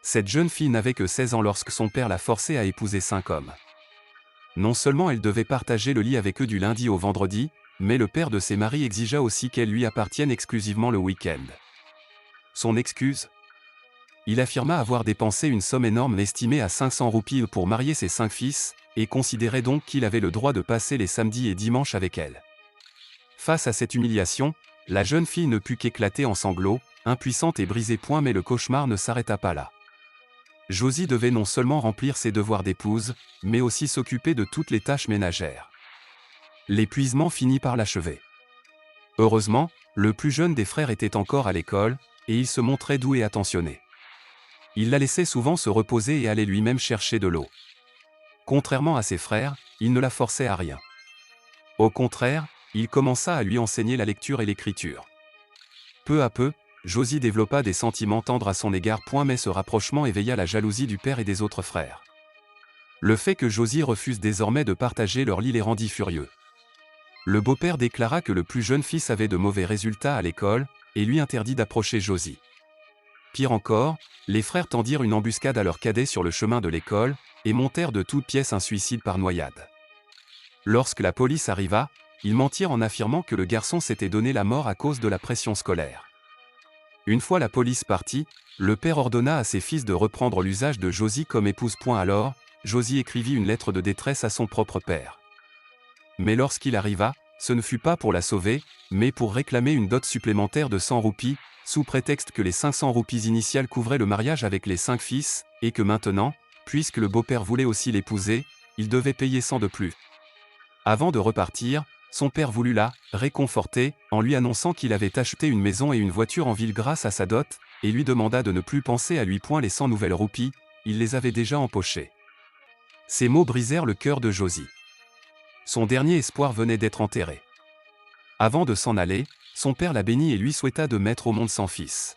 Cette jeune fille n'avait que 16 ans lorsque son père l'a forcée à épouser 5 hommes. Non seulement elle devait partager le lit avec eux du lundi au vendredi, mais le père de ses maris exigea aussi qu'elle lui appartienne exclusivement le week-end. Son excuse? Il affirma avoir dépensé une somme énorme estimée à 500 roupies pour marier ses 5 fils, et considérait donc qu'il avait le droit de passer les samedis et dimanches avec elle. Face à cette humiliation, la jeune fille ne put qu'éclater en sanglots, impuissante et brisée. Mais le cauchemar ne s'arrêta pas là. Josie devait non seulement remplir ses devoirs d'épouse, mais aussi s'occuper de toutes les tâches ménagères. L'épuisement finit par l'achever. Heureusement, le plus jeune des frères était encore à l'école, et il se montrait doux et attentionné. Il la laissait souvent se reposer et allait lui-même chercher de l'eau. Contrairement à ses frères, il ne la forçait à rien. Au contraire, il commença à lui enseigner la lecture et l'écriture. Peu à peu, Josie développa des sentiments tendres à son égard. Mais ce rapprochement éveilla la jalousie du père et des autres frères. Le fait que Josie refuse désormais de partager leur lit les rendit furieux. Le beau-père déclara que le plus jeune fils avait de mauvais résultats à l'école, et lui interdit d'approcher Josie. Pire encore, les frères tendirent une embuscade à leur cadet sur le chemin de l'école, et montèrent de toutes pièces un suicide par noyade. Lorsque la police arriva, ils mentirent en affirmant que le garçon s'était donné la mort à cause de la pression scolaire. Une fois la police partie, le père ordonna à ses fils de reprendre l'usage de Josie comme épouse. Alors, Josie écrivit une lettre de détresse à son propre père. Mais lorsqu'il arriva, ce ne fut pas pour la sauver, mais pour réclamer une dot supplémentaire de 100 roupies, sous prétexte que les 500 roupies initiales couvraient le mariage avec les 5 fils, et que maintenant, puisque le beau-père voulait aussi l'épouser, il devait payer 100 de plus. Avant de repartir, son père voulut la réconforter, en lui annonçant qu'il avait acheté une maison et une voiture en ville grâce à sa dot, et lui demanda de ne plus penser à lui. Les 100 nouvelles roupies, il les avait déjà empochées. Ces mots brisèrent le cœur de Josie. Son dernier espoir venait d'être enterré. Avant de s'en aller, son père la bénit et lui souhaita de mettre au monde 100 fils.